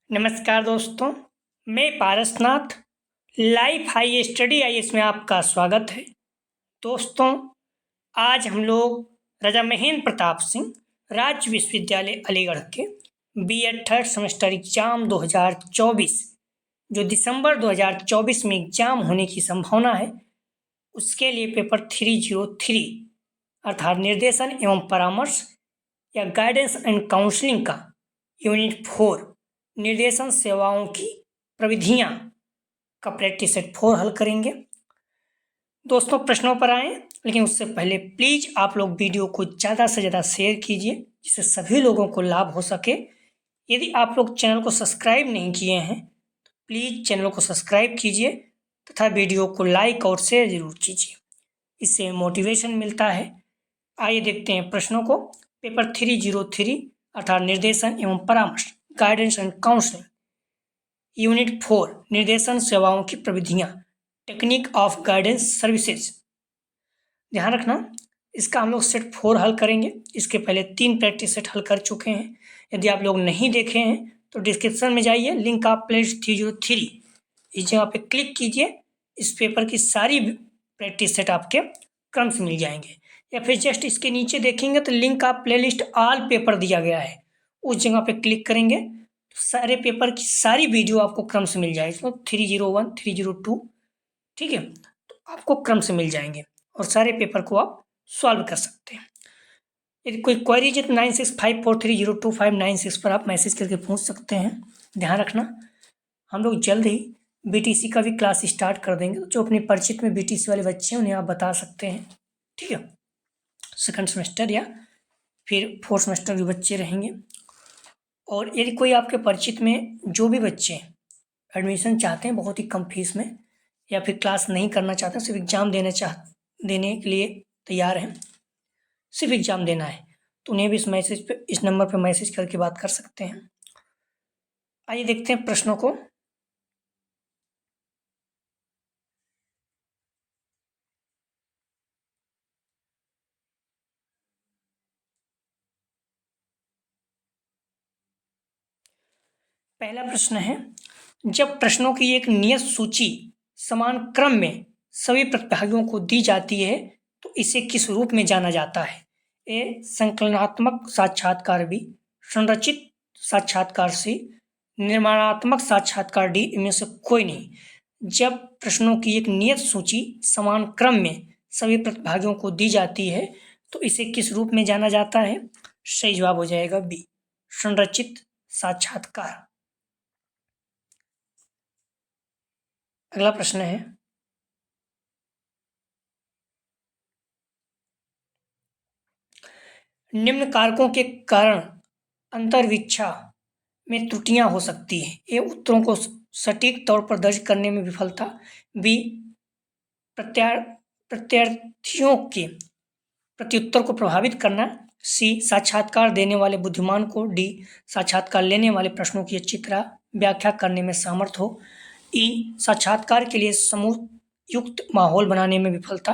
नमस्कार दोस्तों, मैं Parasnath life high study IAS में आपका स्वागत है। दोस्तों, आज हम लोग राजा महेंद्र प्रताप सिंह राज्य विश्वविद्यालय अलीगढ़ के बीएड थर्ड सेमेस्टर एग्जाम 2024 जो दिसंबर 2024 में एग्जाम होने की संभावना है, उसके लिए पेपर 303 अर्थात निर्देशन एवं परामर्श या गाइडेंस एंड काउंसलिंग का यूनिट 4 निर्देशन सेवाओं की प्रविधियां का प्रैक्टिस सेट 4 हल करेंगे। दोस्तों, प्रश्नों पर आए, लेकिन उससे पहले प्लीज आप लोग वीडियो को ज़्यादा से ज़्यादा शेयर कीजिए जिससे सभी लोगों को लाभ हो सके। यदि आप लोग चैनल को सब्सक्राइब नहीं किए हैं तो प्लीज चैनल को सब्सक्राइब कीजिए तथा वीडियो को लाइक और शेयर जरूर कीजिए, इससे मोटिवेशन मिलता है। आइए देखते हैं प्रश्नों को। पेपर 303 अर्थात निर्देशन एवं परामर्श गाइडेंस एंड काउंसलिंग यूनिट 4 निर्देशन सेवाओं की प्रविधियां टेक्निक ऑफ गाइडेंस सर्विसेज। ध्यान रखना, इसका हम लोग सेट 4 हल करेंगे। इसके पहले 3 प्रैक्टिस सेट हल कर चुके हैं। यदि आप लोग नहीं देखे हैं तो डिस्क्रिप्शन में जाइए, लिंक आप प्लेलिस्ट 303 इस जगह पे क्लिक कीजिए। इस पेपर की सारी प्रैक्टिस सेट आपके क्रम से मिल जाएंगे, या फिर जस्ट इसके नीचे देखेंगे तो लिंक आप प्लेलिस्ट ऑल पेपर दिया गया है, उस जगह पे क्लिक करेंगे तो सारे पेपर की सारी वीडियो आपको क्रम से मिल जाएगी। इसमें 301 302, ठीक है, तो आपको क्रम से मिल जाएंगे और सारे पेपर को आप सॉल्व कर सकते हैं। यदि कोई क्वेरी है तो 9654302596 पर आप मैसेज करके पूछ सकते हैं। ध्यान रखना, हम लोग जल्द ही बीटीसी का भी क्लास स्टार्ट कर देंगे। जो अपने परिचित में बीटीसी वाले बच्चे हैं उन्हें आप बता सकते हैं, ठीक है। सेकंड सेमेस्टर या फिर फोर्थ सेमेस्टर के बच्चे रहेंगे। और यदि कोई आपके परिचित में जो भी बच्चे एडमिशन चाहते हैं बहुत ही कम फीस में, या फिर क्लास नहीं करना चाहते, सिर्फ एग्ज़ाम देने के लिए तैयार हैं, सिर्फ एग्ज़ाम देना है, तो उन्हें भी इस नंबर पर मैसेज करके बात कर सकते हैं। आइए देखते हैं प्रश्नों को। पहला प्रश्न है, जब प्रश्नों की एक नियत सूची समान क्रम में सभी प्रतिभागियों को दी जाती है तो इसे किस रूप में जाना जाता है? ए संकलनात्मक साक्षात्कार, बी संरचित साक्षात्कार, सी निर्माणात्मक साक्षात्कार, डी इनमें से कोई नहीं। जब प्रश्नों की एक नियत सूची समान क्रम में सभी प्रतिभागियों को दी जाती है तो इसे किस रूप में जाना जाता है? सही जवाब हो जाएगा बी संरचित साक्षात्कार। अगला प्रश्न है, निम्न कारकों के कारण अंतर्वीक्षा में त्रुटियां हो सकती हैं। ए उत्तरों को सटीक तौर पर दर्ज करने में विफलता, बी प्रत्यार्थियों के प्रत्युत्तर को प्रभावित करना, सी साक्षात्कार देने वाले बुद्धिमान को, डी साक्षात्कार लेने वाले प्रश्नों की अच्छी तरह व्याख्या करने में समर्थ हो, ई साक्षात्कार के लिए समूह युक्त माहौल बनाने में विफलता।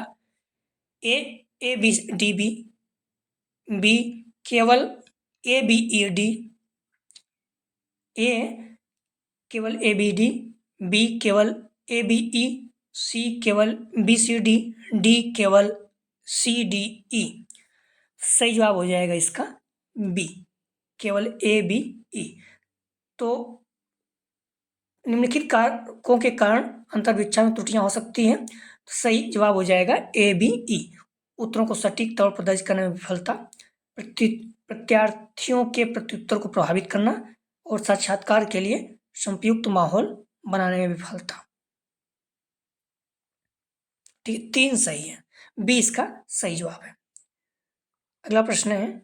A B D B, B केवल ए बी ई डी, ए केवल ए बी डी, बी केवल ए बी ई, सी केवल बी सी डी, डी केवल सी डी ई। सही जवाब हो जाएगा इसका बी केवल ए बी ई। तो निम्नलिखित कारकों के कारण अंतर्वीक्षा में त्रुटियां हो सकती हैं, तो सही जवाब हो जाएगा ए बी ई। उत्तरों को सटीक तौर पर दर्ज करने में विफलता, प्रत्यार्थियों के प्रत्युत्तर को प्रभावित करना और साक्षात्कार के लिए संयुक्त माहौल बनाने में विफलता। ठीक, 3 सही है, बी इसका सही जवाब है। अगला प्रश्न है,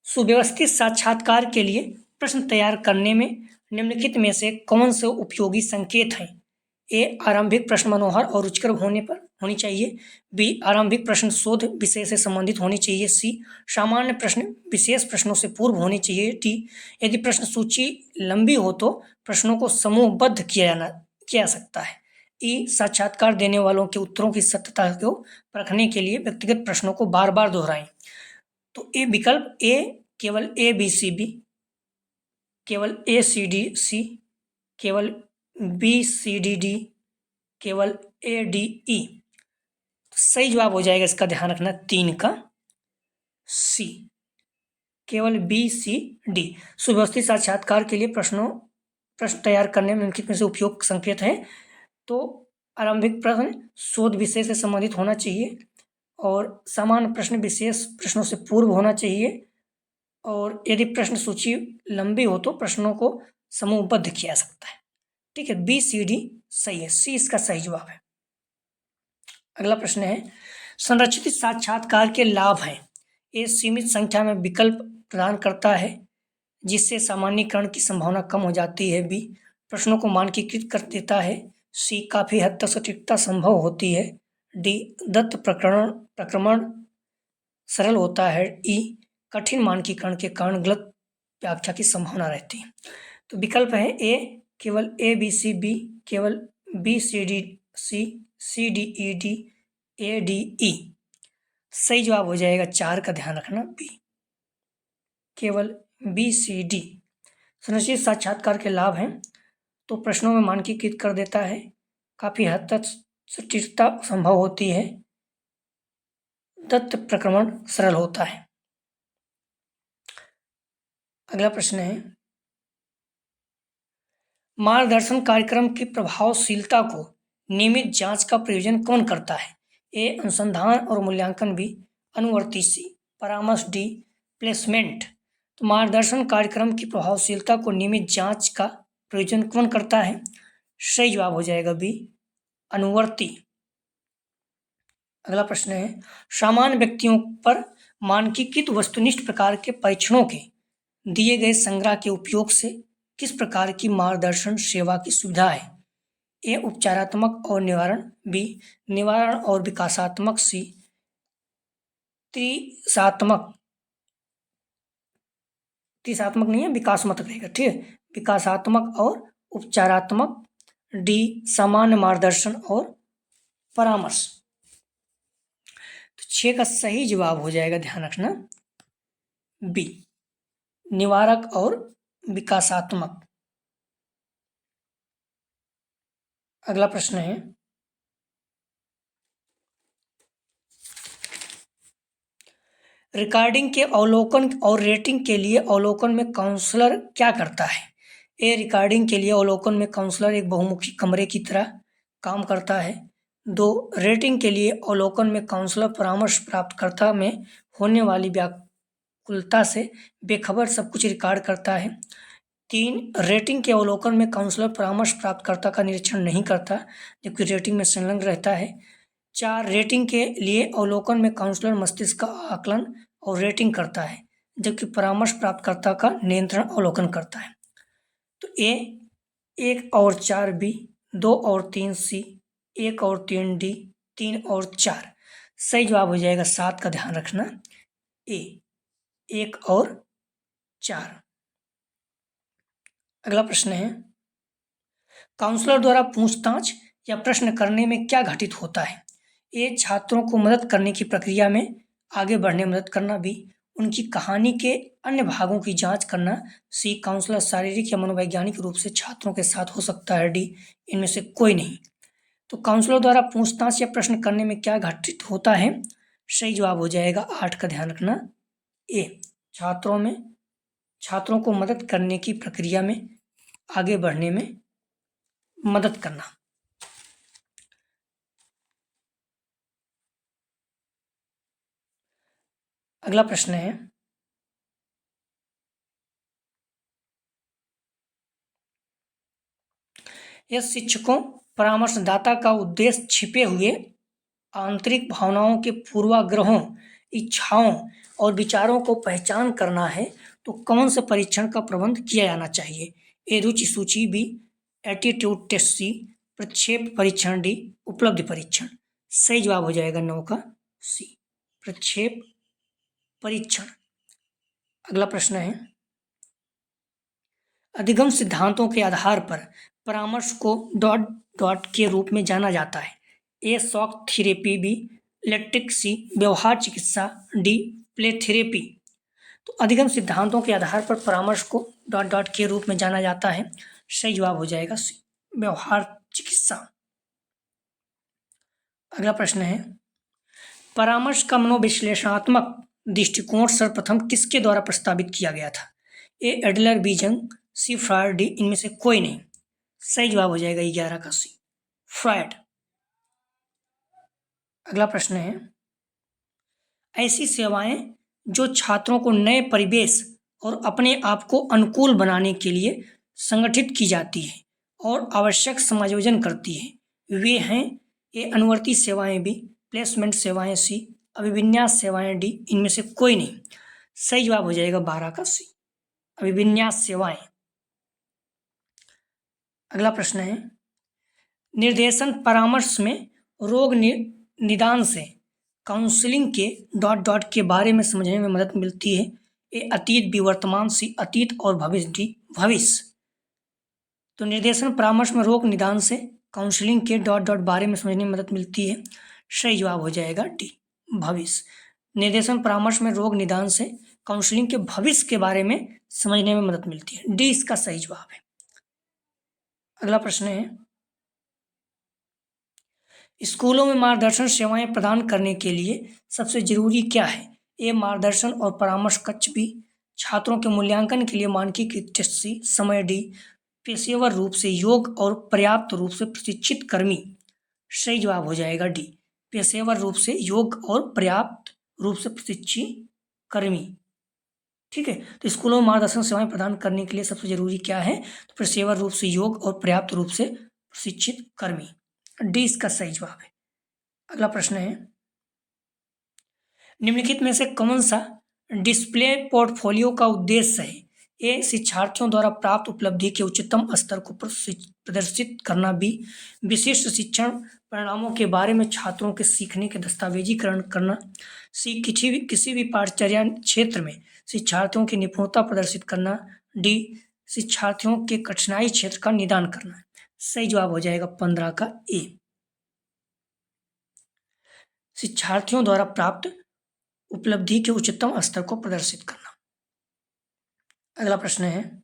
सुव्यवस्थित साक्षात्कार के लिए प्रश्न तैयार करने में निम्नलिखित में से कौन से उपयोगी संकेत हैं? ए आरंभिक प्रश्न मनोहर और रुचिकर होनी चाहिए, बी आरंभिक प्रश्न शोध विषय से संबंधित होनी चाहिए, सी सामान्य प्रश्न विशेष प्रश्नों से पूर्व होनी चाहिए, डी यदि प्रश्न सूची लंबी हो तो प्रश्नों को समूहबद्ध किया जा सकता है, ई साक्षात्कार देने वालों के उत्तरों की सत्यता को परखने के लिए व्यक्तिगत प्रश्नों को बार बार दोहराएं। तो ए विकल्प ए केवल ए बी सी बी, केवल ACDC, केवल BCDD, केवल ADE। सही जवाब हो जाएगा इसका, ध्यान रखना, 3 का C, केवल BCD। सुव्यवस्थित साक्षात्कार के लिए प्रश्न तैयार करने में निम्नलिखित में से उपयुक्त संकेत है। तो आरंभिक प्रश्न शोध विषय से संबंधित होना चाहिए और सामान्य प्रश्न विशेष प्रश्नों से पूर्व होना चाहिए, और यदि प्रश्न सूची लंबी हो तो प्रश्नों को समूहबद्ध किया जा सकता है। ठीक है, BCD सही है, C इसका सही जवाब है। अगला प्रश्न है, संरचित साक्षात्कार के लाभ हैं। A सीमित संख्या में विकल्प प्रदान करता है जिससे सामान्यीकरण की संभावना कम हो जाती है। B प्रश्नों को मानकीकृत कर देता है। C काफी हद तक सटीकता संभव होती है। D दत्त प्रक्रमण सरल होता है। E कठिन मानकीकरण के कारण गलत व्याख्या की संभावना रहती है। तो विकल्प है A, केवल ABC, B केवल BCD, C CDED, ADE। सही जवाब हो जाएगा 4 का, ध्यान रखना, B केवल BCD। संरचित साक्षात्कार के लाभ हैं, तो प्रश्नों में मानकीकृत कर देता है, काफी हद तक सटीकता संभव होती है, दत्त प्रक्रमण सरल होता है। अगला प्रश्न है, मार्गदर्शन कार्यक्रम की प्रभावशीलता को नियमित जांच का प्रयोजन कौन करता है? A अनुसंधान और मूल्यांकन, B अनुवर्ती, C परामर्श, D प्लेसमेंट। तो मार्गदर्शन कार्यक्रम की प्रभावशीलता को नियमित जांच का प्रयोजन कौन करता है? सही जवाब हो जाएगा B अनुवर्ती। अगला प्रश्न है, सामान्य व्यक्तियों पर मानकीकृत वस्तुनिष्ठ प्रकार के परीक्षणों के दिए गए संग्रह के उपयोग से किस प्रकार की मार्गदर्शन सेवा की सुविधा है? A उपचारात्मक और निवारण, B निवारण और विकासात्मक, C त्रिशात्मक नहीं है, विकासात्मक रहेगा, ठीक है, विकासात्मक और उपचारात्मक, D सामान्य मार्गदर्शन और परामर्श। तो 6 का सही जवाब हो जाएगा, ध्यान रखना, B निवारक और विकासात्मक। अगला प्रश्न है, रिकॉर्डिंग के अवलोकन और रेटिंग के लिए अवलोकन में काउंसलर क्या करता है? A रिकॉर्डिंग के लिए अवलोकन में काउंसलर एक बहुमुखी कमरे की तरह काम करता है। 2 रेटिंग के लिए अवलोकन में काउंसलर परामर्श प्राप्तकर्ता में होने वाली व्याकुलता से बेखबर सब कुछ रिकॉर्ड करता है। 3 रेटिंग के अवलोकन में काउंसलर परामर्श प्राप्तकर्ता का निरीक्षण नहीं करता जबकि रेटिंग में संलग्न रहता है। 4 रेटिंग के लिए अवलोकन में काउंसलर मस्तिष्क का आकलन और रेटिंग करता है जबकि परामर्श प्राप्तकर्ता का नियंत्रण अवलोकन करता है। तो A 1 और 4, B 2 और 3, C 1 और 3, D 3 और 4। सही जवाब हो जाएगा 7 का, ध्यान रखना, A 1 और 4। अगला प्रश्न है, काउंसलर द्वारा पूछताछ या प्रश्न करने में क्या घटित होता है? A छात्रों को मदद करने की प्रक्रिया में आगे बढ़ने में मदद करना, B उनकी कहानी के अन्य भागों की जांच करना, C काउंसलर शारीरिक या मनोवैज्ञानिक रूप से छात्रों के साथ हो सकता है, D इनमें से कोई नहीं। तो काउंसलर द्वारा पूछताछ या प्रश्न करने में क्या घटित होता है? सही जवाब हो जाएगा 8 का, ध्यान रखना, A छात्रों को मदद करने की प्रक्रिया में आगे बढ़ने में मदद करना। अगला प्रश्न है, यह शिक्षकों परामर्शदाता का उद्देश्य छिपे हुए आंतरिक भावनाओं के पूर्वाग्रहों, इच्छाओं और विचारों को पहचान करना है तो कौन से परीक्षण का प्रबंध किया जाना चाहिए? A रुचि सूची, B एटीट्यूड टेस्ट, C प्रक्षेप परीक्षण, D उपलब्धि परीक्षण। सही जवाब हो जाएगा 9 का, C प्रक्षेप परीक्षण। अगला प्रश्न है, अधिगम सिद्धांतों के आधार पर परामर्श को डॉट डॉट के रूप में जाना जाता है। A shock therapy, B electric, C व्यवहार चिकित्सा, D प्ले थेरेपी। तो अधिगम सिद्धांतों के आधार पर परामर्श को डॉट डॉट के रूप में जाना जाता है। सही जवाब हो जाएगा सी, व्यवहार चिकित्सा। अगला प्रश्न है, परामर्श का मनोविश्लेषणात्मक दृष्टिकोण सर्वप्रथम किसके द्वारा प्रस्तावित किया गया था? ए एडलर, बी जंग, सी फ्रायड, डी इनमें से कोई नहीं। सही जवाब हो जाएगा 11 का सी, फ्रायड। अगला प्रश्न है, ऐसी सेवाएं जो छात्रों को नए परिवेश और अपने आप को अनुकूल बनाने के लिए संगठित की जाती है और आवश्यक समायोजन करती है, वे हैं ए अनुवर्ती सेवाएं, बी प्लेसमेंट सेवाएं, सी अभिविन्यास सेवाएं, डी इनमें से कोई नहीं। सही जवाब हो जाएगा 12 का सी, अभिविन्यास सेवाएं। अगला प्रश्न है, निर्देशन परामर्श में रोग निदान से काउंसलिंग के डॉट डॉट के बारे में समझने में मदद मिलती है। ए अतीत, बी वर्तमान, सी अतीत और भविष्य, डी भविष्य। तो निर्देशन परामर्श में रोग निदान से काउंसलिंग के डॉट डॉट बारे में समझने में मदद मिलती है। सही जवाब हो जाएगा डी भविष्य। निर्देशन परामर्श में रोग निदान से काउंसलिंग के भविष्य के बारे में समझने में मदद मिलती है, डी इसका सही जवाब है। अगला प्रश्न है, स्कूलों में मार्गदर्शन सेवाएं प्रदान करने के लिए सबसे जरूरी क्या है? ए मार्गदर्शन और परामर्श कक्ष, बी छात्रों के मूल्यांकन के लिए मानकीकृत टेस्ट, सी समय, डी पेशेवर रूप से योग्य और पर्याप्त रूप से प्रशिक्षित कर्मी। सही जवाब हो जाएगा डी पेशेवर रूप से योग्य और पर्याप्त रूप से प्रशिक्षित कर्मी। ठीक है, तो स्कूलों में मार्गदर्शन सेवाएं प्रदान करने के लिए सबसे जरूरी क्या है? तो पेशेवर रूप से योग्य और पर्याप्त रूप से प्रशिक्षित कर्मी, डी इसका सही जवाब है। अगला प्रश्न है, निम्नलिखित में से कौन सा डिस्प्ले पोर्टफोलियो का उद्देश्य है? ए शिक्षार्थियों द्वारा प्राप्त उपलब्धि के उच्चतम स्तर को प्रदर्शित करना, बी विशिष्ट शिक्षण परिणामों के बारे में छात्रों के सीखने के दस्तावेजीकरण करना, सी किसी भी पाठ्यचर्या क्षेत्र में शिक्षार्थियों की निपुणता प्रदर्शित करना, डी शिक्षार्थियों के कठिनाई क्षेत्र का निदान करना। सही जवाब हो जाएगा 15 का ए, शिक्षार्थियों द्वारा प्राप्त उपलब्धि के उच्चतम स्तर को प्रदर्शित करना। अगला प्रश्न है,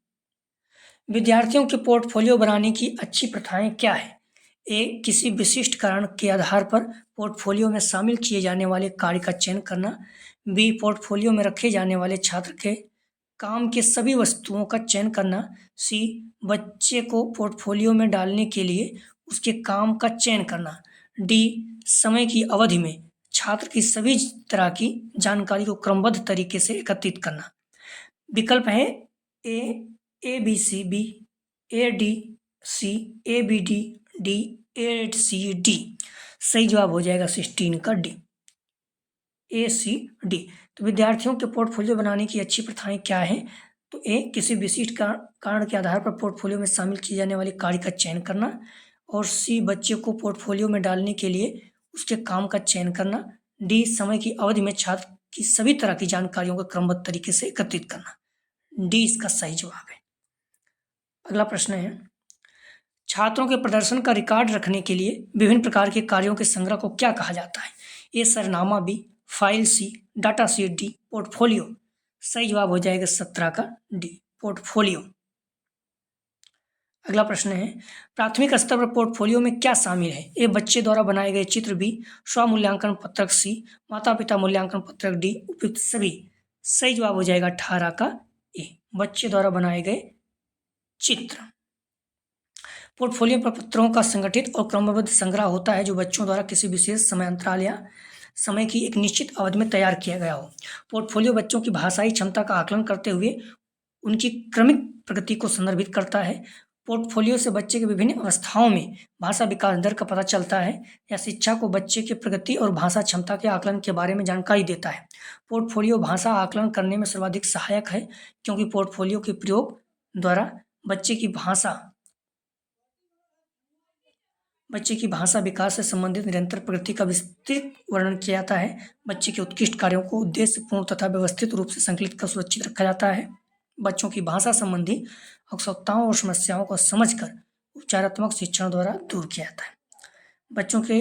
विद्यार्थियों के पोर्टफोलियो बनाने की अच्छी प्रथाएं क्या है? ए किसी विशिष्ट कारण के आधार पर पोर्टफोलियो में शामिल किए जाने वाले कार्य का चयन करना, बी पोर्टफोलियो में रखे जाने वाले छात्र के काम के सभी वस्तुओं का चयन करना, सी बच्चे को पोर्टफोलियो में डालने के लिए उसके काम का चयन करना, डी समय की अवधि में छात्र की सभी तरह की जानकारी को क्रमबद्ध तरीके से एकत्रित करना। विकल्प है A B C, B A D C, A B D, D A C D. सही जवाब हो जाएगा 16 का डी, ए सी डी। तो विद्यार्थियों के पोर्टफोलियो बनाने की अच्छी प्रथाएं क्या हैं? तो ए किसी विशिष्ट कारण के आधार पर पोर्टफोलियो में शामिल किए जाने वाले कार्य का चयन करना, और सी बच्चे को पोर्टफोलियो में डालने के लिए उसके काम का चयन करना, डी समय की अवधि में छात्र की सभी तरह की जानकारियों को क्रमबद्ध तरीके से एकत्रित करना, डी इसका सही जवाब है। अगला प्रश्न है, छात्रों के प्रदर्शन का रिकॉर्ड रखने के लिए विभिन्न प्रकार के कार्यों के संग्रह को क्या कहा जाता है? ए सरनामा, B file, C data sheet, D portfolio. सही जवाब हो जाएगा 17 का डी पोर्टफोलियो। अगला प्रश्न है, प्राथमिक स्तर पर पोर्टफोलियो में क्या शामिल है? ए बच्चे द्वारा बनाए गए चित्र, बी स्वमूल्यांकन पत्रक, सी माता पिता मूल्यांकन पत्रक, डी उपयुक्त सभी। सही जवाब हो जाएगा 18 का ए बच्चे द्वारा बनाए गए चित्र। पोर्टफोलियो पर पत्रों का संगठित और क्रमबद्ध संग्रह होता है जो बच्चों द्वारा किसी विशेष समय अंतराल या समय की एक निश्चित अवधि में तैयार किया गया हो। पोर्टफोलियो बच्चों की भाषाई क्षमता का आकलन करते हुए उनकी क्रमिक प्रगति को संदर्भित करता है। पोर्टफोलियो से बच्चे के विभिन्न अवस्थाओं में भाषा विकास दर का पता चलता है या शिक्षा को बच्चे के प्रगति और भाषा क्षमता के आकलन के बारे में जानकारी देता है। पोर्टफोलियो भाषा आकलन करने में सर्वाधिक सहायक है क्योंकि पोर्टफोलियो के प्रयोग द्वारा बच्चे की भाषा विकास से संबंधित निरंतर प्रगति का विस्तृत वर्णन किया जाता है। बच्चे के उत्कृष्ट कार्यों को उद्देश्यपूर्ण तथा व्यवस्थित रूप से संकलित कर सुरक्षित रखा जाता है। बच्चों की भाषा संबंधी आवश्यकताओं और समस्याओं को समझकर उपचारात्मक शिक्षण द्वारा दूर किया जाता है। बच्चों के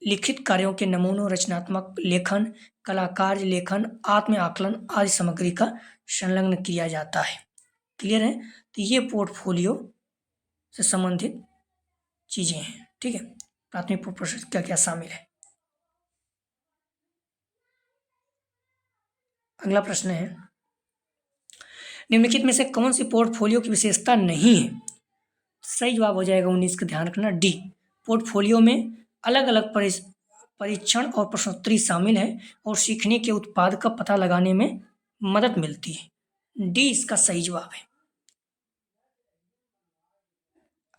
लिखित कार्यों के नमूनों, रचनात्मक लेखन, कलाकार लेखन, आत्म आकलन आदि सामग्री का संलग्न किया जाता है। क्लियर है? तो ये पोर्टफोलियो से संबंधित चीजें हैं। ठीक है, प्राथमिक प्रश्न क्या क्या शामिल है। अगला प्रश्न है, निम्नलिखित में से कौन सी पोर्टफोलियो की विशेषता नहीं है? सही जवाब हो जाएगा 19 का, ध्यान रखना डी। पोर्टफोलियो में अलग अलग परीक्षण और प्रश्नोत्तरी शामिल है और सीखने के उत्पाद का पता लगाने में मदद मिलती है। डी इसका सही जवाब है।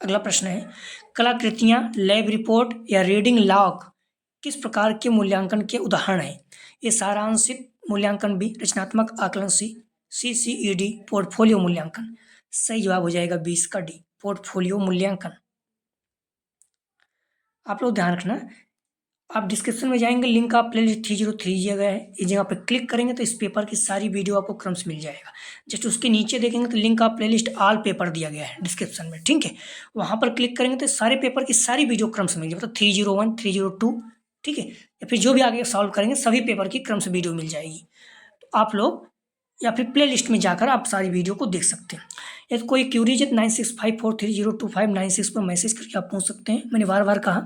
अगला प्रश्न है, कलाकृतियां, लैब रिपोर्ट या रीडिंग लॉग किस प्रकार के मूल्यांकन के उदाहरण हैं? ये सारांशित मूल्यांकन बी, रचनात्मक आकलन सी, CCED पोर्टफोलियो मूल्यांकन। सही जवाब हो जाएगा 20 का डी, पोर्टफोलियो मूल्यांकन। आप लोग ध्यान रखना, आप डिस्क्रिप्शन में जाएंगे, लिंक आप प्लेलिस्ट 303 दिया गया है, इस जगह पर क्लिक करेंगे तो इस पेपर की सारी वीडियो आपको क्रम से मिल जाएगा। जस्ट उसके नीचे देखेंगे तो लिंक आप प्लेलिस्ट ऑल पेपर दिया गया है डिस्क्रिप्शन में। ठीक है, वहाँ पर क्लिक करेंगे तो सारे पेपर की सारी वीडियो क्रम से मिल जाएगी, मतलब 301, 302, ठीक है, या फिर जो भी आगे सॉल्व करेंगे सभी पेपर की क्रम से वीडियो मिल जाएगी। तो आप लोग या फिर प्ले लिस्ट में जाकर आप सारी वीडियो को देख सकते हैं। यदि कोई क्यूरीज है 9654302596 पर मैसेज करके आप पूछ सकते हैं। मैंने बार बार कहा,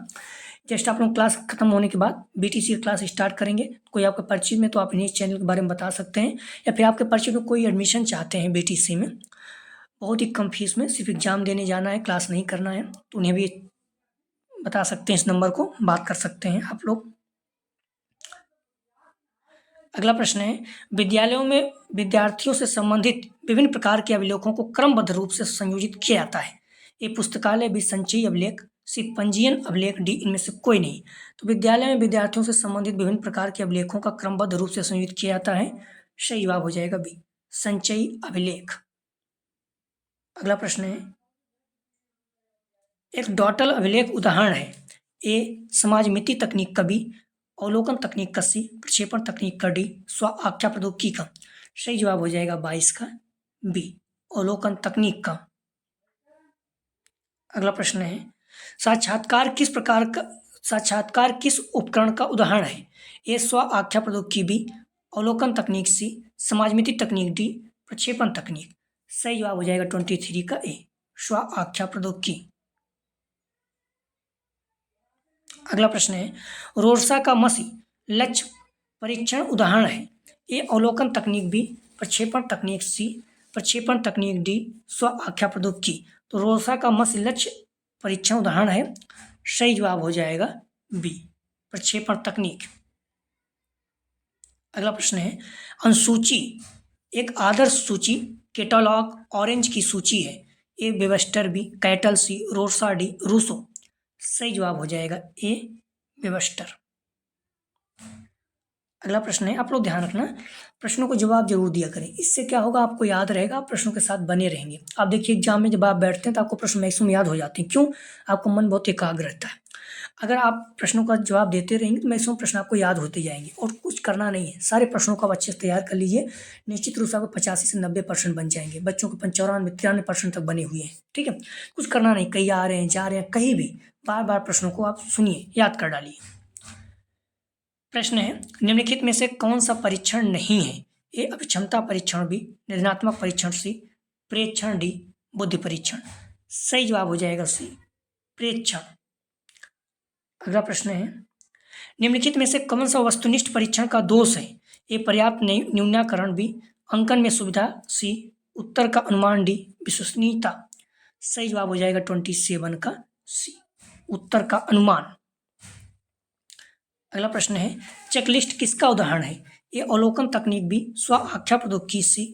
जस्ट आप लोग क्लास खत्म होने के बाद BTC क्लास स्टार्ट करेंगे, कोई आपके परिचय में तो आप इन्हीं चैनल के बारे में बता सकते हैं, या फिर आपके परिचय में कोई एडमिशन चाहते हैं BTC में, बहुत ही कम फीस में, सिर्फ एग्जाम देने जाना है, क्लास नहीं करना है, तो उन्हें भी बता सकते हैं, इस नंबर को बात कर सकते हैं आप लोग। अगला प्रश्न है, विद्यालयों में विद्यार्थियों से संबंधित विभिन्न प्रकार के अभिलेखों को क्रमबद्ध रूप से संयोजित किया जाता है। ए पुस्तकालय, बी संचयी अभिलेख, सी पंजीयन अभिलेख, डी इनमें से कोई नहीं। तो विद्यालय में विद्यार्थियों से संबंधित विभिन्न प्रकार के अभिलेखों का क्रमबद्ध रूप से संयोजित किया जाता है। सही जवाब हो जाएगा बी, संचयी अभिलेख। अगला प्रश्न है, एक डॉटल अभिलेख उदाहरण है। ए समाजमिति तकनीक का, बी अवलोकन तकनीक का, सी प्रक्षेपण तकनीक का, डी स्व आख्या प्रौद्योगिकी का। सही जवाब हो जाएगा 22 का बी, अवलोकन तकनीक का। अगला प्रश्न है, साक्षात्कार किस उपकरण का उदाहरण है? ए स्व आख्या प्रौद्योगिकी, बी अवलोकन तकनीक, सी समाजमिति तकनीक, डी प्रक्षेपण तकनीक। सही जवाब हो जाएगा 23 का ए, स्व आख्या प्रौद्योगिकी। अगला प्रश्न है, रोरसा का मसी लक्ष्य परीक्षण उदाहरण है। ए अवलोकन तकनीक, बी प्रक्षेपण तकनीक, सी प्रक्षेपण तकनीक, डी स्व आख्या प्रौद्योगिकी। तो रोरसा का मसी लक्ष्य परीक्षण उदाहरण है। सही जवाब हो जाएगा बी, प्रक्षेपण तकनीक। अगला प्रश्न है, अनुसूची एक आदर्श सूची, कैटलॉग, ऑरेंज की सूची है। ए वेबस्टर, बी कैटल, सी रोरसा, डी रूसो। सही जवाब हो जाएगा ए वेबस्टर। अगला प्रश्न है, आप लोग ध्यान रखना, प्रश्नों को जवाब जरूर दिया करें, इससे क्या होगा आपको याद रहेगा, आप प्रश्नों के साथ बने रहेंगे। आप देखिए एग्जाम में जब आप बैठते हैं तो आपको प्रश्न मैक्सिमम याद हो जाते हैं। क्यों? आपको मन बहुत एकाग्र रहता है। अगर आप प्रश्नों का जवाब देते रहेंगे तो मैक्सिमम प्रश्न आपको याद होते जाएंगे, और कुछ करना नहीं है, सारे प्रश्नों को आप अच्छे से तैयार कर लीजिए, निश्चित रूप से आपको 85 से 90% बन जाएंगे। बच्चों को 95-93% तक बने हुए हैं। ठीक है, कुछ करना नहीं, कहीं आ रहे हैं, जा रहे हैं, कहीं भी बार बार प्रश्नों को आप सुनिए, याद कर डालिए। प्रश्न है, निम्नलिखित में से कौन सा परीक्षण नहीं है? ए अभिक्षमता परीक्षण, बी निर्णयात्मक परीक्षण, सी प्रेक्षण, डी बुद्धि परीक्षण। सही जवाब हो जाएगा सी, प्रेक्षण। अगला प्रश्न है, निम्नलिखित में से कौन सा वस्तुनिष्ठ परीक्षण का दोष है? ए पर्याप्त न्यूनीकरण, बी अंकन में सुविधा, सी उत्तर का अनुमान, डी विश्वसनीयता। सही जवाब हो जाएगा 27 का सी, उत्तर का अनुमान। अगला प्रश्न है, चेकलिस्ट किसका उदाहरण है? ए अवलोकन तकनीक, बी स्व आख्या प्रौद्योगिकी, सी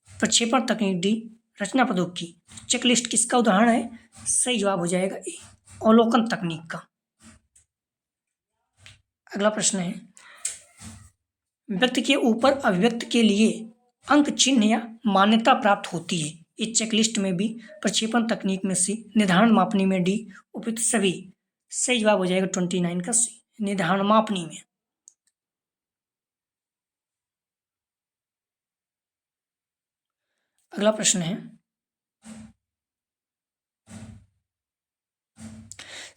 प्रक्षेपण तकनीक, डी रचना प्रौद्योगिकी। चेकलिस्ट किसका उदाहरण है? सही जवाब हो जाएगा ए, अवलोकन तकनीक का। अगला प्रश्न है, व्यक्ति के ऊपर अभिव्यक्ति के लिए अंक, चिन्ह या मान्यता प्राप्त होती है। इस चेकलिस्ट में भी प्रक्षेपण तकनीक में सी, निर्धारण मापनी में डी उपयुक्त सभी। सही जवाब हो जाएगा 29 का सी, निर्धारण मापनी में। अगला प्रश्न है,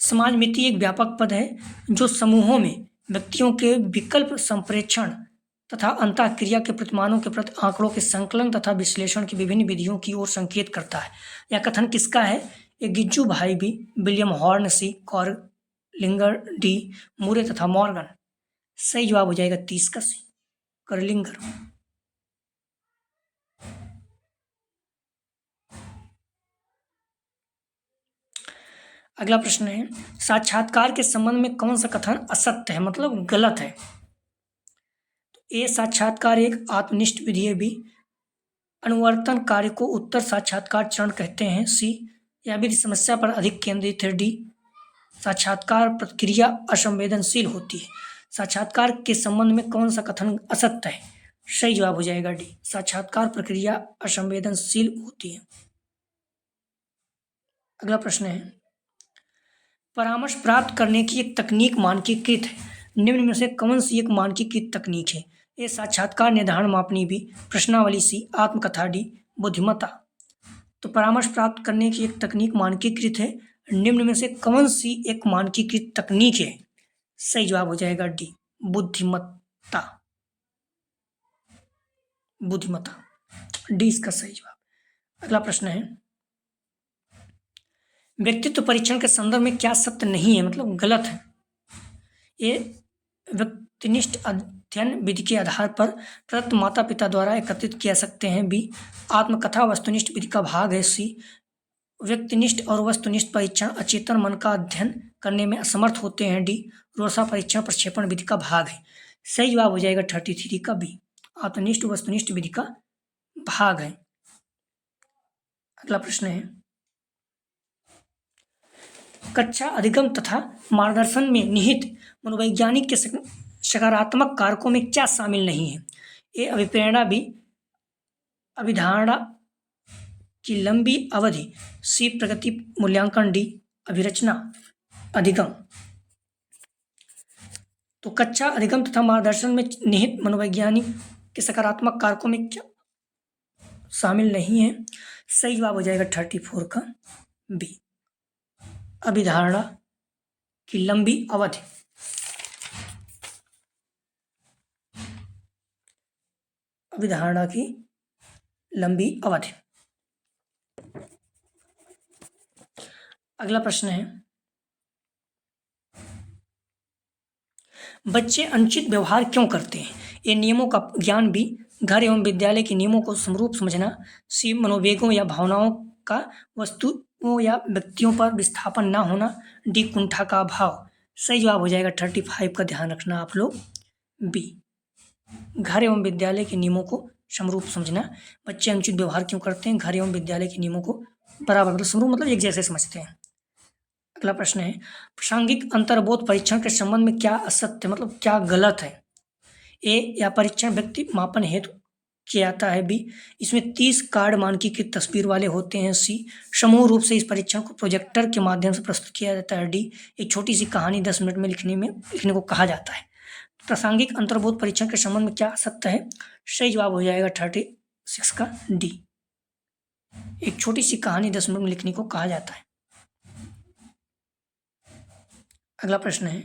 समाजमिति एक व्यापक पद है जो समूहों में व्यक्तियों के विकल्प संप्रेक्षण तथा अंतःक्रिया के प्रतिमानों के प्रति आंकड़ों के संकलन तथा विश्लेषण की विभिन्न विधियों की ओर संकेत करता है। यह कथन किसका है? ये गिज्जू भाई बी, विलियम हॉर्न सी, कॉरलिंगर डी, मूरे तथा मॉर्गन। सही जवाब हो जाएगा 30 का सी, करलिंगर। अगला प्रश्न है, साक्षात्कार के संबंध में कौन सा कथन असत्य है, मतलब गलत है? ए, साक्षात्कार एक आत्मनिष्ठ विधि है। बी, अनुवर्तन कार्य को उत्तर साक्षात्कार चरण कहते हैं। सी, यह विधि समस्या पर अधिक केंद्रित है। डी, साक्षात्कार प्रक्रिया असंवेदनशील होती है। साक्षात्कार के संबंध में कौन सा कथन असत्य है? सही जवाब हो जाएगा डी, साक्षात्कार प्रक्रिया असंवेदनशील होती है। अगला प्रश्न है, परामर्श प्राप्त करने की एक तकनीक मानकीकृत है। निम्न में से कौन सी एक मानकीकृत तकनीक है? ए, साक्षात्कार निर्धारण मापनी। बी, प्रश्नावली। सी, आत्मकथा। डी, बुद्धिमत्ता। तो परामर्श प्राप्त करने की एक तकनीक मानकीकृत है। निम्न में से कौन सी एक मानकीकृत तकनीक है? सही जवाब हो जाएगा डी, बुद्धिमत्ता। बुद्धिमत्ता डी इसका सही जवाब। अगला प्रश्न है, व्यक्तित्व परीक्षण के संदर्भ में क्या सत्य नहीं है, मतलब गलत है? ए, व्यक्तिनिष्ठ अध्ययन विधि के आधार पर प्रदत्त माता पिता द्वारा एकत्रित किया सकते हैं। बी, आत्मकथा वस्तुनिष्ठ विधि का भाग है। सी, व्यक्तिनिष्ठ और वस्तुनिष्ठ परीक्षण अचेतन मन का अध्ययन करने में असमर्थ होते हैं। डी, रोसा परीक्षण प्रक्षेपण विधि का भाग है। सही जवाब हो जाएगा 33 का बी, आत्मनिष्ठ वस्तुनिष्ठ विधि का भाग है। अगला प्रश्न है, कक्षा अधिगम तथा मार्गदर्शन में निहित मनोवैज्ञानिक के सकारात्मक कारकों में क्या शामिल नहीं है? ए, अभिप्रेरणा। बी, अभिधारणा की लंबी अवधि। सी, प्रगति मूल्यांकन। डी, अभिरचना अधिगम। तो कक्षा अधिगम तथा मार्गदर्शन में निहित मनोवैज्ञानिक के सकारात्मक कारकों में क्या शामिल नहीं है? सही जवाब हो जाएगा 34 का बी, अभिधारणा की लंबी अवधि। अभिधारणा की लंबी अवधि। अगला प्रश्न है, बच्चे अनुचित व्यवहार क्यों करते हैं? ये नियमों का ज्ञान। बी, घर एवं विद्यालय के नियमों को समरूप समझना। सी, मनोवेगों या भावनाओं का वस्तुओं या व्यक्तियों पर विस्थापन न होना। डी, कुंठा का अभाव। सही जवाब हो जाएगा 35 का, ध्यान रखना आप लोग बी, घर एवं विद्यालय के नियमों को समरूप समझना। बच्चे अनुचित व्यवहार क्यों करते हैं? घर एवं विद्यालय के नियमों को बराबर, मतलब समरूप मतलब एक जैसे समझते हैं। अगला प्रश्न है, प्रासंगिक अंतर्बोध परीक्षण के संबंध में क्या असत्य, मतलब क्या गलत है? ए, यह परीक्षण व्यक्ति मापन हेतु किया जाता है। बी, इसमें 30 कार्ड मानकीकृत तस्वीर वाले होते हैं। सी, समूह रूप से इस परीक्षण को प्रोजेक्टर के माध्यम से प्रस्तुत किया जाता है। डी, एक छोटी सी कहानी 10 मिनट में लिखने को कहा जाता है। प्रासंगिक अंतर्बोध परीक्षण के संबंध में क्या असत्य है? सही जवाब हो जाएगा 36 का डी, एक छोटी सी कहानी 10 मिनट में लिखने को कहा जाता है। अगला प्रश्न है,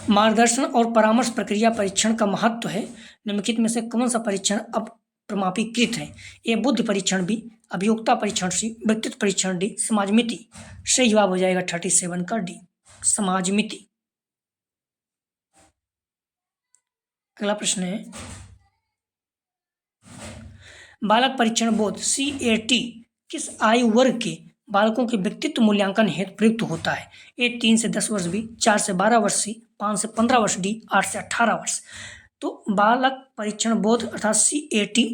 मार्गदर्शन और परामर्श प्रक्रिया परीक्षण का महत्व है। निम्नलिखित में से कौन सा परीक्षण अप्रमापीकृत है? ए, बुद्धि परीक्षण। बी, अभियोक्ता परीक्षण। सी, व्यक्तित्व परीक्षण। डी, समाजमिति। सही जवाब हो जाएगा 37 का डी, समाजमिति। अगला प्रश्न है, बालक परीक्षण बोध CAT किस आयु वर्ग के बालकों के व्यक्तित्व मूल्यांकन हेतु प्रयुक्त होता है? ए, 3 से 10 वर्ष। बी, 4 से 12 वर्ष। सी, 5 से 15 वर्ष। डी, 8 से 18 वर्ष। तो बालक परीक्षण बोध अर्थात CAT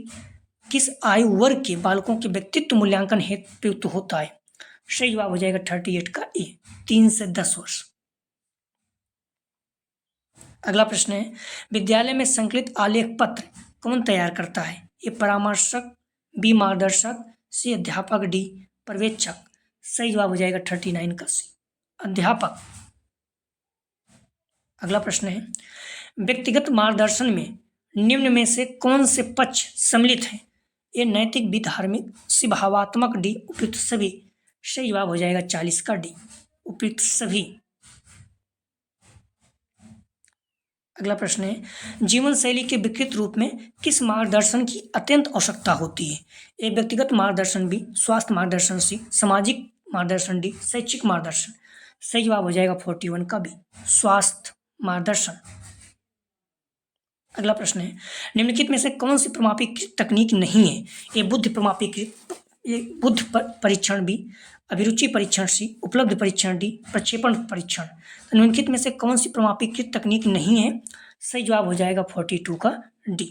किस आयु वर्ग के बालकों के व्यक्तित्व मूल्यांकन हेतु प्रयुक्त होता है? सही जवाब हो जाएगा 38 का ए, 3 से 10 वर्ष। अगला प्रश्न है, विद्यालय में संकलित आलेख पत्र कौन तैयार करता है? ए, परामर्शक। बी, मार्गदर्शक। सी, अध्यापक। डी, पर्यवेक्षक। सही जवाब हो जाएगा 39 का सी, अध्यापक। अगला प्रश्न है, व्यक्तिगत मार्गदर्शन में निम्न में से कौन से पक्ष सम्मिलित हैं? ए, नैतिक। बी, धार्मिक। सी, भावात्मक। डी, उपयुक्त सभी। सही जवाब हो जाएगा 40 का डी, उपयुक्त सभी। अगला प्रश्न है, जीवन शैली के विकृत रूप में किस मार्गदर्शन की अत्यंत आवश्यकता होती है? ए व्यक्तिगत मार्गदर्शन, बी स्वास्थ्य मार्गदर्शन, सी सामाजिक मार्गदर्शन, डी शैक्षिक मार्गदर्शन। सही जवाब हो जाएगा 41 का बी, स्वास्थ्य मार्गदर्शन। अगला प्रश्न है, निम्नलिखित में से कौन सी प्रमापीकृत तकनीक नहीं है? ये बुद्ध परीक्षण, बी अभिरुचि परीक्षण, सी उपलब्ध परीक्षण, डी प्रक्षेपण परीक्षण। निम्नलिखित में से कौन सी प्रमापीकृत तकनीक नहीं है? सही जवाब हो जाएगा 42 का डी,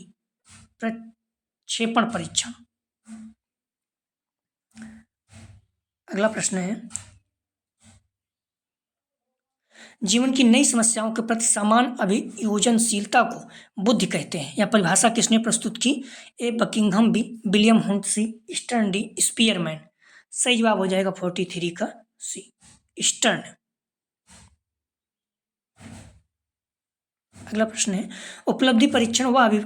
प्रक्षेपण परीक्षण। अगला प्रश्न है, जीवन की नई समस्याओं के प्रति समान अभियोजनशीलता को बुद्धि कहते हैं। यह परिभाषा किसने प्रस्तुत की? ए बकिंघम, बी विलियम हुंट, सी स्टर्न, डी स्पीयरमैन। सही जवाब हो जाएगा 43 का सी, स्टर्न। अगला प्रश्न है, उपलब्धि परीक्षण वह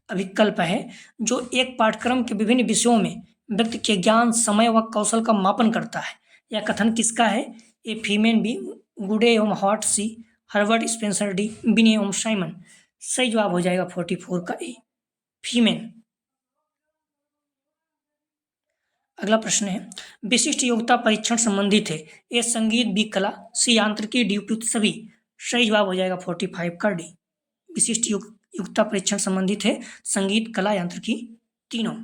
अभिकल्प है जो एक पाठ्यक्रम के विभिन्न विषयों में व्यक्ति के ज्ञान, समय व कौशल का मापन करता है। यह कथन किसका है? ए फीमेन, बी गुडे एवं हॉट, सी हर्बर्ट स्पेंसर, डी बिने एवं साइमन। सही जवाब हो जाएगा 44 का ए, फीमेन। अगला प्रश्न है, विशिष्ट योग्यता परीक्षण संबंधित है। ए संगीत, बी कला, सी यांत्रिकी, डी उपयुक्त सभी। सही जवाब हो जाएगा 45 का डी, विशिष्ट योग्यता परीक्षण संबंधित है संगीत, कला, यांत्रिकी तीनों।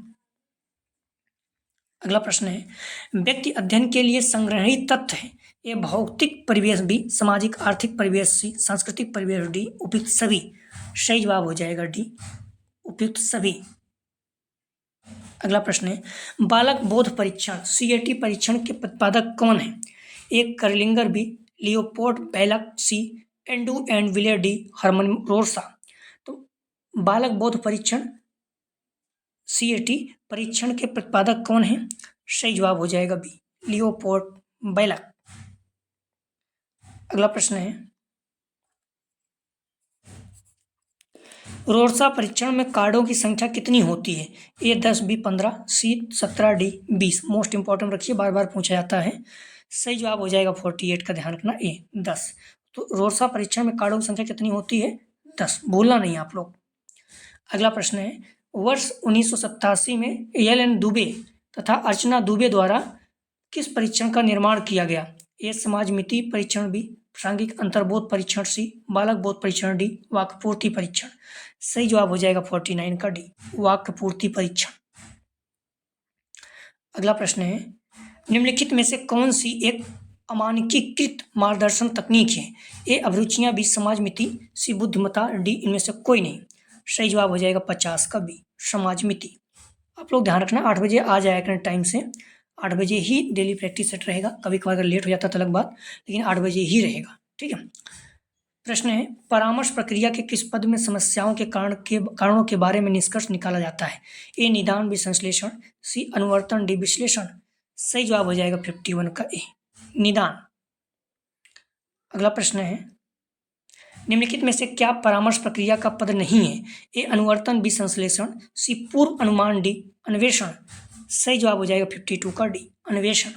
अगला प्रश्न है, व्यक्ति अध्ययन के लिए संग्रहित तथ्य है। ए भौतिक परिवेश, बी सामाजिक आर्थिक परिवेश, सी सांस्कृतिक परिवेश, डी उपयुक्त सभी। सही जवाब हो जाएगा डी, उपयुक्त सभी। अगला प्रश्न है, बालक बोध परीक्षण CAT परीक्षण के प्रतिपादक कौन है? A Kerlinger, B Leopold Bellak, C Andrew and Wiley, D Hermann Rorschach. तो बालक बोध परीक्षण CAT परीक्षण के प्रतिपादक कौन है? सही जवाब हो जाएगा बी, लियोपोल्ड बेलक। अगला प्रश्न है, रोरसा परीक्षण में कार्डों की संख्या कितनी होती है? ए 10, बी 15, सी 17, डी 20। मोस्ट इंपॉर्टेंट रखिए, बार बार पूछा जाता है। सही जवाब हो जाएगा 48 का, ध्यान रखना, ए 10। तो रोरसा परीक्षण में कार्डों की संख्या कितनी होती है? 10, भूलना नहीं आप लोग। अगला प्रश्न है, वर्ष 1987 में एल.एन. दुबे तथा अर्चना दुबे द्वारा किस परीक्षण का निर्माण किया गया? ए समाज मिति परीक्षण, बी प्रासंगिक अंतर्बोध परीक्षण, सी बालक बोध परीक्षण, डी वाक्यपूर्ति परीक्षण। सही जवाब हो जाएगा 49 का डी, वाक्यपूर्ति परीक्षण। अगला प्रश्न है, निम्नलिखित में से कौन सी एक अमानकीकृत मार्गदर्शन तकनीक है? ए अभिरुचियां, बी समाज मिति, सी बुद्धिमत्ता, डी इनमें से कोई नहीं। सही जवाब हो जाएगा 50 का बी, समाज मिति। आप लोग ध्यान रखना, 8 बजे आ जाया करें टाइम से। 8 बजे ही डेली प्रैक्टिस सेट रहेगा, कभी कभार अगर लेट हो जाता तो अलग बात, लेकिन 8 बजे ही रहेगा, ठीक है। प्रश्न है, परामर्श प्रक्रिया के किस पद में समस्याओं के कारणों के बारे में निष्कर्ष निकाला जाता है? ए निदान, बी संश्लेषण, सी अनुवर्तन, डी विश्लेषण। सही जवाब हो जाएगा 51 का ए, निदान। अगला प्रश्न है, निम्नलिखित में से क्या परामर्श प्रक्रिया का पद नहीं है? ए अनुवर्तन, बी संश्लेषण, सी पूर्व अनुमान, डी अन्वेषण। सही जवाब हो जाएगा 52 का डी, अन्वेषण।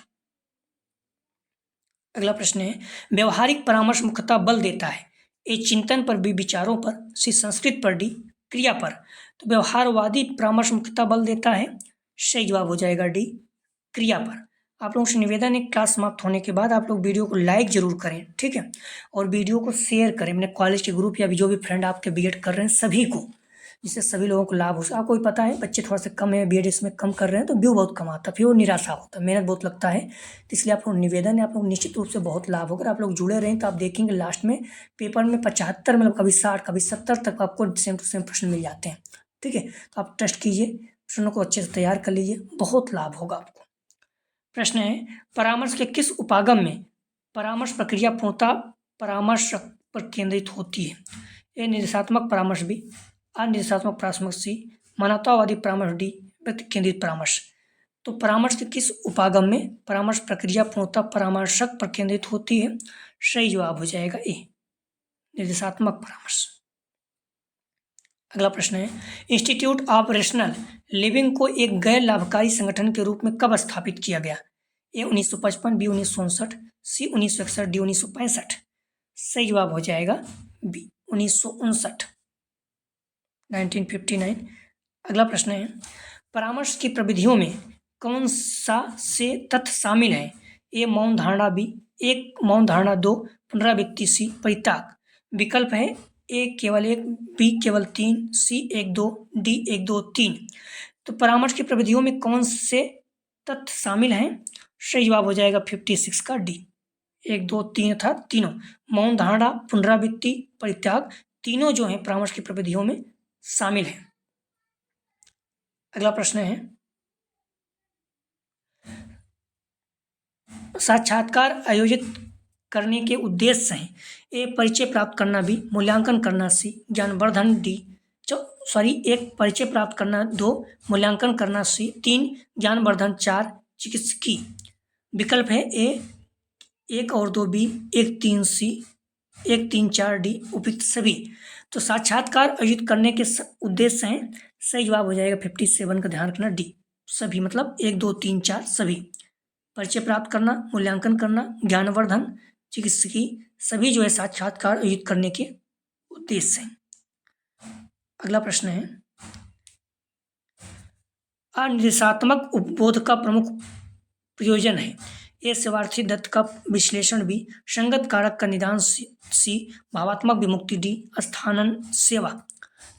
अगला प्रश्न है, व्यवहारिक परामर्श मुख्यतः बल देता है। ए चिंतन पर, बी विचारों पर, सी संस्कृत पर, डी क्रिया पर। तो व्यवहारवादी परामर्श मुख्यतः बल देता है। सही जवाब हो जाएगा डी, क्रिया पर। आप लोगों से निवेदन है, क्लास समाप्त होने के बाद आप लोग वीडियो को लाइक जरूर करें, ठीक है, और वीडियो को शेयर करें अपने कॉलेज के ग्रुप या भी जो भी फ्रेंड आपके बीएड कर रहे हैं सभी को, जिससे सभी लोगों को लाभ हो सके। आपको भी पता है बच्चे थोड़ा सा कम है बीएड इसमें कम कर रहे हैं तो व्यू बहुत कम आता है, फिर वो निराशा होता है, मेहनत बहुत लगता है। तो इसलिए आप लोग निवेदन है, आप लोग निश्चित रूप से बहुत लाभ होगा। आप लोग जुड़े रहें तो आप देखेंगे लास्ट में पेपर में 75 मतलब कभी 60 कभी 70 तक आपको सेम टू सेम प्रश्न मिल जाते हैं, ठीक है। तो आप टेस्ट कीजिए, प्रश्नों को अच्छे से तैयार कर लीजिए, बहुत लाभ होगा आपको। प्रश्न है, परामर्श के किस उपागम में परामर्श प्रक्रिया पूर्णतः परामर्श पर केंद्रित होती है? ए निर्देशात्मक परामर्श, बी अनिर्देशात्मक परामर्श, सी मानवतावादी परामर्श, डी व्यक्ति केंद्रित परामर्श। तो परामर्श के किस उपागम में परामर्श प्रक्रिया पूर्णतः परामर्शक पर केंद्रित होती है? सही जवाब हो जाएगा ए, निर्देशात्मक परामर्श। अगला प्रश्न है, इंस्टीट्यूट ऑफ रेशनल लिविंग को एक गैर लाभकारी संगठन के रूप में कब स्थापित किया गया? ए 1955, बी 1959, सी 1961, डी 1965। सही जवाब हो जाएगा बी 1959, 1959। अगला प्रश्न है, परामर्श की प्रविधियों में कौन सा से तथ्य शामिल है? ए मौन धारणा, बी एक मौन धारणा, दो पुनरावृत्ति, सी परिताक। विकल्प है ए केवल एक, बी केवल तीन, सी एक दो, डी एक दो तीन। तो परामर्श की प्रविधियों में कौन से तथ्य शामिल हैं? सही जवाब हो जाएगा 56 का डी, एक दो तीन था तीनों। मौन धारणा, पुनरावृत्ति, परित्याग, तीनों जो हैं परामर्श की प्रविधियों में शामिल हैं। अगला प्रश्न है, साक्षात्कार आयोजित करने के उद्देश्य हैं। ए परिचय प्राप्त करना, बी मूल्यांकन करना, सी ज्ञानवर्धन, डी एक परिचय प्राप्त करना, दो मूल्यांकन करना, सी तीन ज्ञानवर्धन, चार चिकित्सकीय। विकल्प है ए एक और दो, बी एक तीन, सी एक तीन चार, डी उपयुक्त सभी। तो साक्षात्कार आयोजित करने के उद्देश्य हैं। सही जवाब हो जाएगा 57 का ध्यान रखना डी, सभी मतलब एक दो तीन चार सभी। परिचय प्राप्त करना, मूल्यांकन करना, ज्ञानवर्धन, चिकित्सकीय, सभी जो है साक्षात्कार आयोजित करने के उद्देश्य हैं। अगला प्रश्न है, अनिर्देशात्मक उपबोध का प्रमुख प्रयोजन है। ए सेवार्थी दत्त का विश्लेषण, बी संगत कारक का निदान, सी भावात्मक विमुक्ति, डी स्थानन सेवा।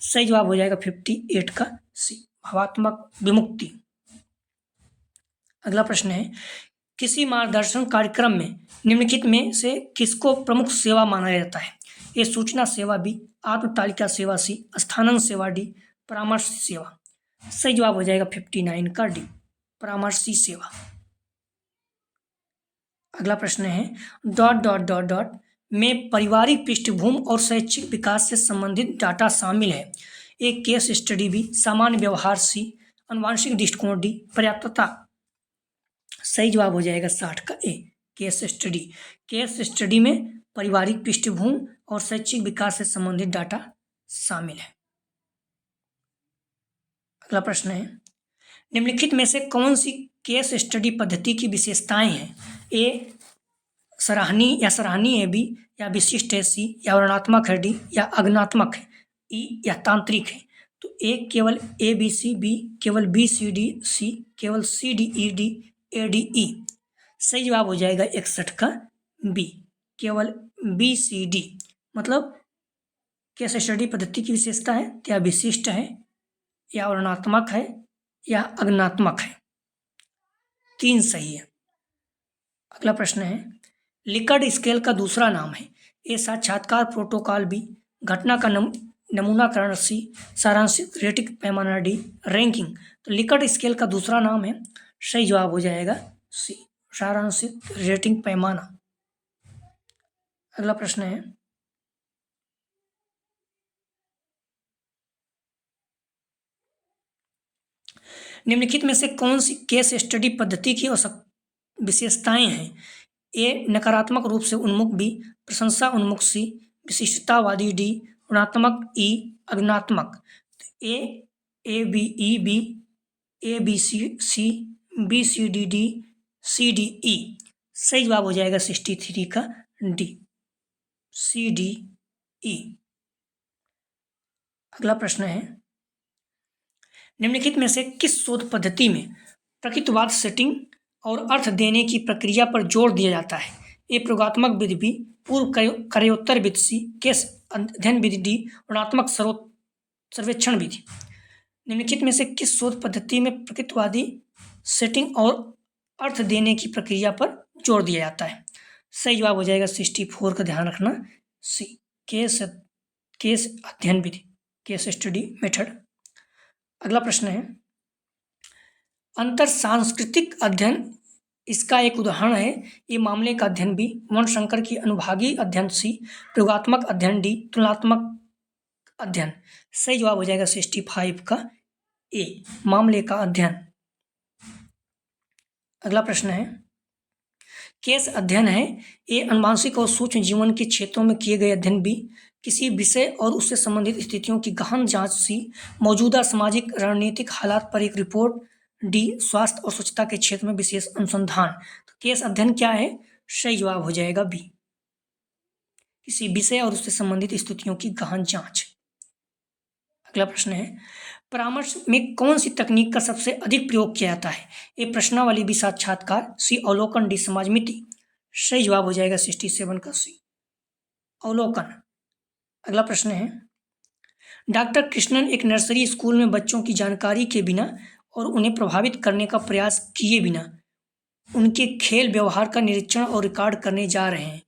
सही जवाब हो जाएगा 58 का सी भावात्मक विमुक्ति। अगला प्रश्न है, किसी मार्गदर्शन कार्यक्रम में निम्नलिखित में से किसको प्रमुख सेवा माना जाता है? ए सूचना सेवा, बी आत्म तालिका सेवा, सी स्थानन सेवा, डी परामर्श सेवा। सही जवाब हो जाएगा 59 का डी परामर्शी सेवा। अगला प्रश्न है, डॉट डॉट डॉट डॉट में पारिवारिक पृष्ठभूमि और शैक्षिक विकास से संबंधित डाटा शामिल है। ए केस स्टडी, बी सामान्य व्यवहार, सी आनुवांशिक दृष्टिकोण, डी पर्याप्तता। सही जवाब हो जाएगा 60 का ए केस स्टडी। केस स्टडी में पारिवारिक पृष्ठभूमि और शैक्षिक विकास से संबंधित डाटा शामिल है। अगला प्रश्न है, निम्नलिखित में से कौन सी केस स्टडी पद्धति की विशेषताएं हैं? ए सराहनीय है, बी या विशिष्ट है, सी या वर्णनात्मक है, डी या अग्नात्मक है, ई या तांत्रिक है। तो ए केवल ए बी सी, बी केवल बी सी डी, सी केवल C D E, D A D E. सही जवाब हो जाएगा 61 का बी केवल बी सी डी। मतलब केस स्टडी पद्धति की विशेषता है या विशिष्ट है या वर्णनात्मक है या अग्नात्मक है, तीन सही है। अगला प्रश्न है, लिकर्ट स्केल का दूसरा नाम है। ए साक्षात्कार प्रोटोकॉल, बी घटना का नमूनाकरण, सी सारांशित रेटिंग पैमाना, डी रैंकिंग। तो लिकर्ट स्केल का दूसरा नाम है, सही जवाब हो जाएगा सी सारांशित रेटिंग पैमाना। अगला प्रश्न है, निम्नलिखित में से कौन सी केस स्टडी पद्धति की विशेषताएं हैं? ए नकारात्मक रूप से उन्मुख, बी प्रशंसा उन्मुख, सी विशिष्टतावादी, डी ऋणात्मक, ई अग्नात्मक। A B E, B A B C, C B C D, D C D E. सही जवाब हो जाएगा 63 का डी सी डी ई। अगला प्रश्न है, निम्नलिखित में से किस शोध पद्धति में प्रकृतिवाद सेटिंग और अर्थ देने की प्रक्रिया पर जोर दिया जाता है? ए प्रयोगात्मक विधि, बी पूर्व कार्योत्तर विधि, सी केस अध्ययन विधि, डी ऋणात्मक सर्वेक्षण विधि। निम्नलिखित में से किस शोध पद्धति में प्रकृतिवादी सेटिंग और अर्थ देने की प्रक्रिया पर जोर दिया जाता है? सही जवाब हो जाएगा 64 का ध्यान रखना सी केस अध्ययन विधि, केस स्टडी मेथड। अगला प्रश्न है, अंतर सांस्कृतिक अध्ययन इसका एक उदाहरण है। ये मामले का अध्ययन, बी वर्णशंकर की अनुभागीय अध्ययन, सी प्रयोगात्मक अध्ययन, डी तुलनात्मक अध्ययन। सही जवाब हो जाएगा 65 का ए मामले का अध्ययन। अगला प्रश्न है, केस अध्ययन है। ए अनुवांशिक और सूक्ष्म जीवन के क्षेत्रों में किए गए अध्ययन, बी किसी विषय और उससे संबंधित स्थितियों की गहन जांच, सी मौजूदा सामाजिक रणनीतिक हालात पर एक रिपोर्ट, डी स्वास्थ्य और स्वच्छता के क्षेत्र में विशेष अनुसंधान। तो केस अध्ययन क्या है? सही जवाब हो जाएगा बी, किसी विषय और उससे संबंधित स्थितियों की गहन जांच। अगला प्रश्न है, परामर्श में कौन सी तकनीक का सबसे अधिक प्रयोग किया जाता है? ए प्रश्नावली, बी साक्षात्कार, सी अवलोकन, डी समाजमिति। सही जवाब हो जाएगा 67 का सी, अवलोकन। अगला प्रश्न है, डॉक्टर कृष्णन एक नर्सरी स्कूल में बच्चों की जानकारी के बिना और उन्हें प्रभावित करने का प्रयास किए बिना उनके खेल व्यवहार का निरीक्षण और रिकॉर्ड करने जा रहे हैं।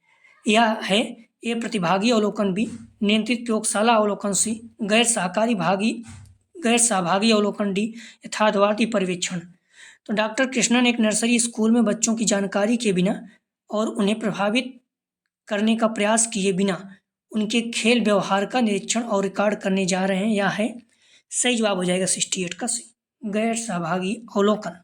यह है ए प्रतिभागी अवलोकन, बी नियंत्रित प्रयोगशाला अवलोकन, सी गैर सहभागी अवलोकन, डी यथार्थवादी पर्यवेक्षण। तो डॉक्टर कृष्णन एक नर्सरी स्कूल में बच्चों की जानकारी के बिना और उन्हें प्रभावित करने का प्रयास किए बिना उनके खेल व्यवहार का निरीक्षण और रिकॉर्ड करने जा रहे हैं। यह है सही जवाब हो जाएगा 68 का सी, गैर सहभागी अवलोकन।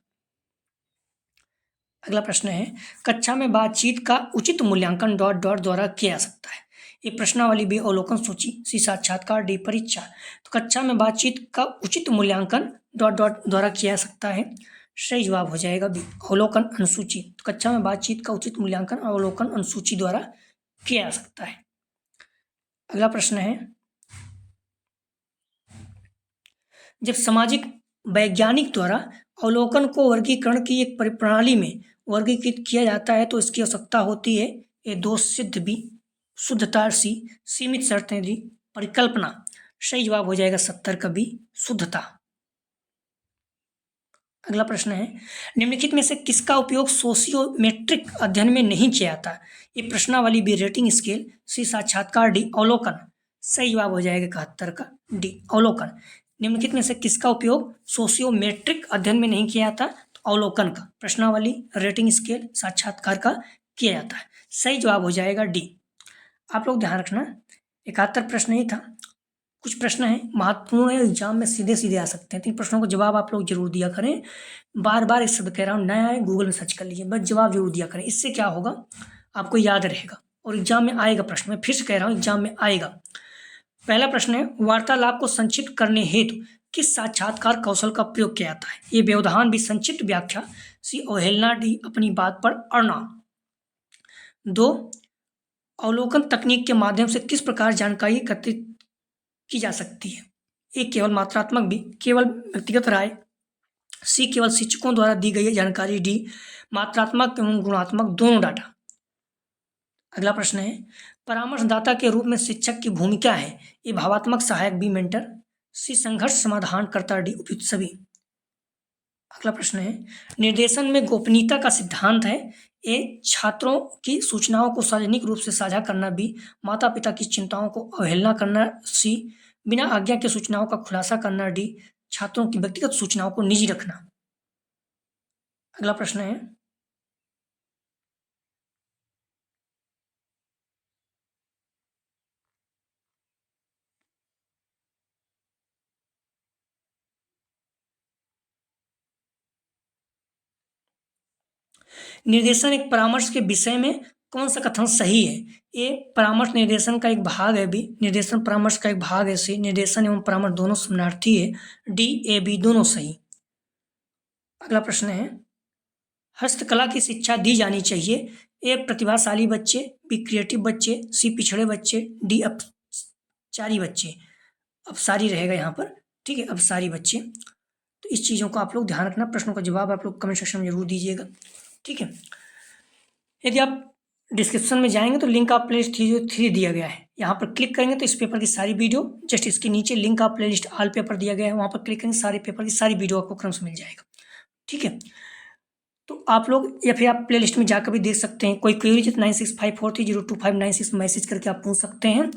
अगला प्रश्न है, कक्षा में बातचीत का उचित मूल्यांकन डॉट डॉट द्वारा किया जा सकता है। ये प्रश्नावली, बी अवलोकन सूची, सी साक्षात्कार, डी परीक्षा। तो कक्षा में बातचीत का उचित मूल्यांकन डॉट डॉट द्वारा किया जा सकता है। सही जवाब हो जाएगा बी अवलोकन अनुसूची। तो कक्षा में बातचीत का उचित मूल्यांकन अवलोकन अनुसूची द्वारा किया जा सकता है। अगला प्रश्न है, जब सामाजिक वैज्ञानिक द्वारा अवलोकन को वर्गीकरण की एक प्रणाली में वर्गीकृत किया जाता है तो इसकी आवश्यकता होती है ए दोष सिद्ध, बी शुद्धता, सी सीमित शर्तें, डी परिकल्पना। सही जवाब हो जाएगा 70 का बी शुद्धता। अगला प्रश्न है, निम्नलिखित में से किसका उपयोग सोशियोमेट्रिक अध्ययन में नहीं किया जाता? ये प्रश्नावली, बी रेटिंग स्केल, सी साक्षात्कार, डी अवलोकन। सही जवाब हो जाएगा 71 का डी अवलोकन। निम्नलिखित में से किसका उपयोग सोशियोमेट्रिक अध्ययन में नहीं किया जाता? तो अवलोकन का, प्रश्नावली, रेटिंग स्केल, साक्षात्कार का किया जाता है। सही जवाब हो जाएगा डी। आप लोग ध्यान रखना, 71 प्रश्न ही था, कुछ प्रश्न हैं महत्वपूर्ण है, एग्जाम में सीधे सीधे आ सकते हैं, तो इन प्रश्नों को जवाब आप लोग जरूर दिया करें। बार बार इस शब्द कह रहा हूँ, नया है गूगल में सर्च कर लीजिए, बस जवाब जरूर दिया करें। इससे क्या होगा, आपको याद रहेगा और एग्जाम में आएगा प्रश्न। मैं फिर से कह रहा हूँ, एग्जाम में आएगा। पहला प्रश्न है, वार्तालाप को संक्षिप्त करने हेतु किस साक्षात्कार कौशल का प्रयोग किया जाता है? ये व्यवधान, भी संक्षिप्त व्याख्या, सी अवहेलना, डी अपनी बात पर अड़ना। 2, अवलोकन तकनीक के माध्यम से किस प्रकार जानकारी एकत्रित की जा सकती है? ए केवल मात्रात्मक, बी केवल व्यक्तिगत राय, सी केवल शिक्षकों द्वारा दी गई जानकारी, डी मात्रात्मक एवं गुणात्मक दोनों डाटा। अगला प्रश्न है, परामर्शदाता के रूप में शिक्षक की भूमिका है? ए भावात्मक सहायक, बी मेंटर, सी संघर्ष समाधानकर्ता, डी उपयुक्त सभी। अगला प्रश्न है, निर्देशन में गोपनीयता का सिद्धांत है? ए छात्रों की सूचनाओं को सार्वजनिक रूप से साझा करना, बी माता पिता की चिंताओं को अवहेलना करना, सी बिना आज्ञा के सूचनाओं का खुलासा करना, डी छात्रों की व्यक्तिगत सूचनाओं को निजी रखना। अगला प्रश्न है, निर्देशन एक परामर्श के विषय में कौन सा कथन सही है? ए परामर्श निर्देशन का एक भाग है, बी निर्देशन परामर्श का एक भाग है, सी निर्देशन एवं परामर्श दोनों समानार्थी है, डी ए बी दोनों सही। अगला प्रश्न है, हस्तकला की शिक्षा दी जानी चाहिए? ए प्रतिभाशाली बच्चे, बी क्रिएटिव बच्चे, सी पिछड़े बच्चे, डी अपचारी बच्चे। अपसारी रहेगा यहाँ पर, ठीक है, अपसारी बच्चे। तो इस चीज़ों को आप लोग ध्यान रखना, प्रश्नों का जवाब आप लोग कमेंट सेक्शन में जरूर दीजिएगा, ठीक है। यदि आप डिस्क्रिप्शन में जाएंगे तो लिंक आप प्लेलिस्ट 303 दिया गया है, यहाँ पर क्लिक करेंगे तो इस पेपर की सारी वीडियो, जस्ट इसके नीचे लिंक आप प्लेलिस्ट ऑल पेपर दिया गया है, वहाँ पर क्लिक करेंगे, सारे पेपर की सारी वीडियो आपको क्रम से मिल जाएगा, ठीक है। तो आप लोग या फिर आप प्लेलिस्ट में जाकर भी देख सकते हैं। कोई क्वेरी तो 9654302596 मैसेज करके आप पूछ सकते हैं।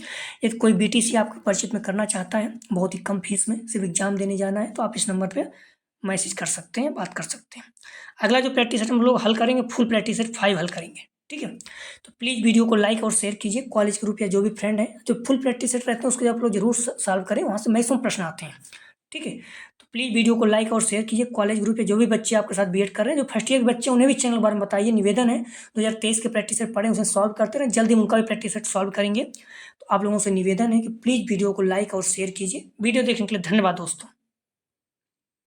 यदि कोई BTC आपको परिचित में करना चाहता है बहुत ही कम फीस में, सिर्फ एग्जाम देने जाना है, तो आप इस नंबर पे मैसेज कर सकते हैं, बात कर सकते हैं। अगला जो प्रैक्टिस सेट हम लोग हल करेंगे, फुल प्रैक्टिस सेट 5 हल करेंगे, ठीक है। तो प्लीज़ वीडियो को लाइक और शेयर कीजिए। कॉलेज ग्रुप या जो भी फ्रेंड है जो फुल प्रैक्टिस सेट रहते हैं उसको आप लोग जरूर सॉल्व करें, वहाँ से मैक्सिमम प्रश्न आते हैं, ठीक है। तो प्लीज़ वीडियो को लाइक और शेयर कीजिए। कॉलेज ग्रुप पे जो भी बच्चे आपके साथ बीएड कर रहे हैं, जो फर्स्ट ईयर के बच्चे उन्हें भी चैनल के बारे में बताइए, निवेदन है। 2023 के प्रैक्टिस सेट पढ़े, उसे सॉल्व करते रहें, जल्दी उनका भी प्रैक्टिस सेट सॉल्व करेंगे। तो आप लोगों से निवेदन है कि प्लीज़ वीडियो को लाइक और शेयर कीजिए। वीडियो देखने के लिए धन्यवाद दोस्तों।